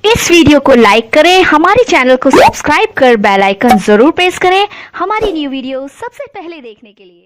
इस video को लाइक करें, हमारे चैनल को सब्सक्राइब कर बेल आइकन जरूर प्रेस करें हमारी न्यू वीडियो सबसे पहले देखने के लिए।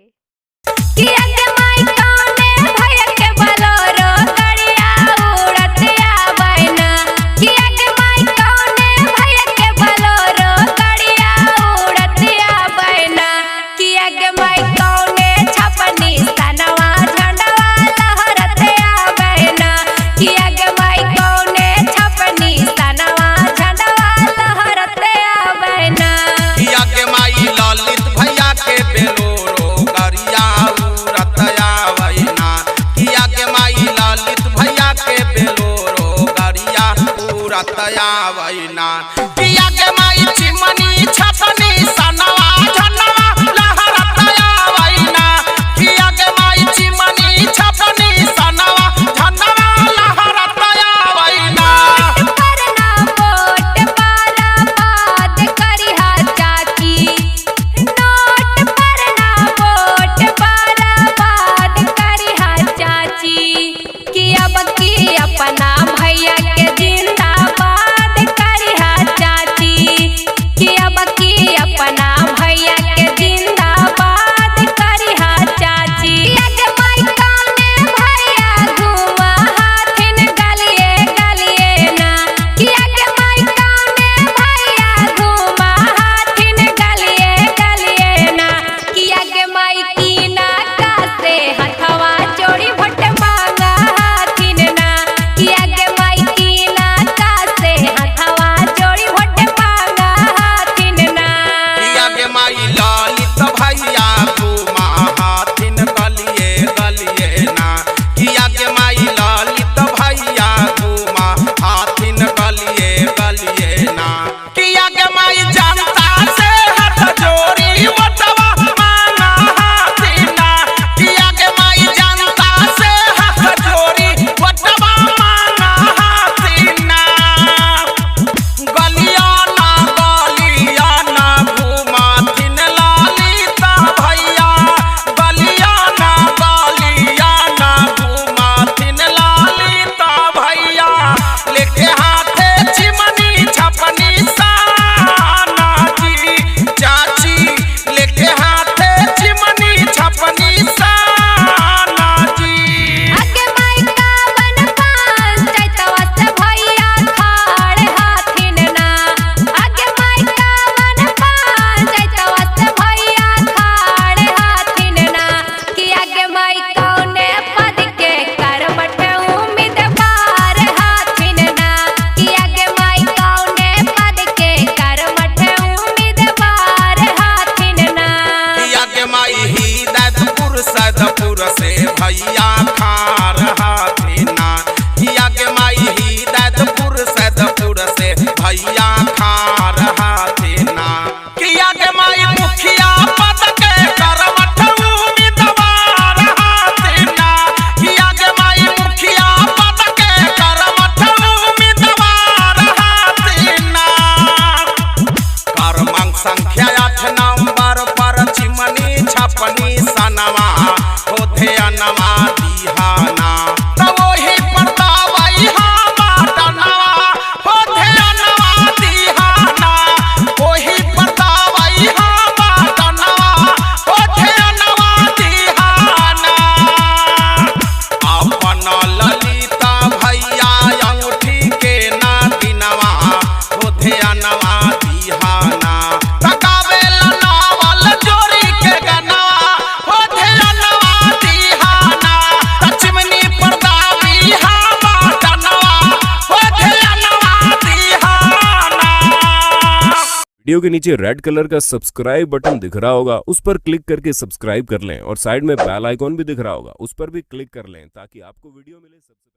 वैना पिया के माई चिमनी छपनी सनवा झनवा लहरतया वैना पिया के माई चिमनी छपनी सनवा झनवा लहरतया वैना। करना वोट पाला बात करिहा चाची, नोट करना वोट पाला बात करिहा चाची, कि अब की अपना भैया के जिंदाबाद करिहा चाची, कि अब की अपना भैया के जिंदाबाद करिहा चाची। अगे माई काने भैया घुमा हाथिन गलिए गलिए ना, कि अगे माई काने भैया घुमा हाथिन गलिए गलिए ना, कि अगे माई कीना का से हथवा चोरी भट मांगा हाथिन ना, कि अगे माई कीना का से हथवा चोरी भट मांगा हाथिन ना। पिया के माई ललित भैया घुमा हाथिन गलिए गलिए ना, पिया के माई ललित भैया घुमा हाथिन गलिए गलिए ना, पिया के माई जनता से हाथ जोड़ी वटवा मांगा हाथिन ना, पिया के माई जनता से हाथ जोड़ी वटवा मांगा हाथिन ना। गलिया ना घुमाथिन ललिता भैया, गलिया ना घुमाथिन ललिता भैया, लेके हाथे चिमनी छपनी साना जी चाची, लेके हाथे चिमनी छपनी साना जी। अगे माई कावन पंचायतवा से भैया खाड़ हाथिन ना, अगे माई कावन पंचायतवा से भैया खाड़ हाथिन ना, कि अगे माई कौने पद के करवट उम्मीदवार हाथिन ना, कि अगे माई कौने पद के करवट उम्मीदवार हाथिन ना। पिया के माई हिदायतपुर सैदपुर से भैया खार हाथिन ना, पिया के माई हिदायतपुर सैदपुर से भैया खार हाथिन ना, पिया के माई मुखिया पद के करवट उम्मीदवार हाथिन ना, पिया के माई मुखिया पद के करवट उम्मीदवार हाथिन ना। क्रमांक संख्या 8 नंबर पर चिमनी छपनी सनवा होधे अनवा दिहाना, तो वही पर दावई बाटनवा होधे अनवा दिहाना, वही पर दावई बाटनवा होधे अनवा दिहाना। अपन ललिता भैया अंगूठी के ना गिनवा होधे अनवा दिहाना, तकावेल नावल जोड़ी के गनवा होधे अनवा दिहाना, चिमनी पर दावी बाटनवा होधे अनवा दिहाना। वीडियो के नीचे रेड कलर का सब्सक्राइब बटन दिख रहा होगा, उस पर क्लिक करके सब्सक्राइब कर लें और साइड में बेल आइकॉन भी दिख रहा होगा, उस पर भी क्लिक कर लें ताकि आपको वीडियो मिले सबसे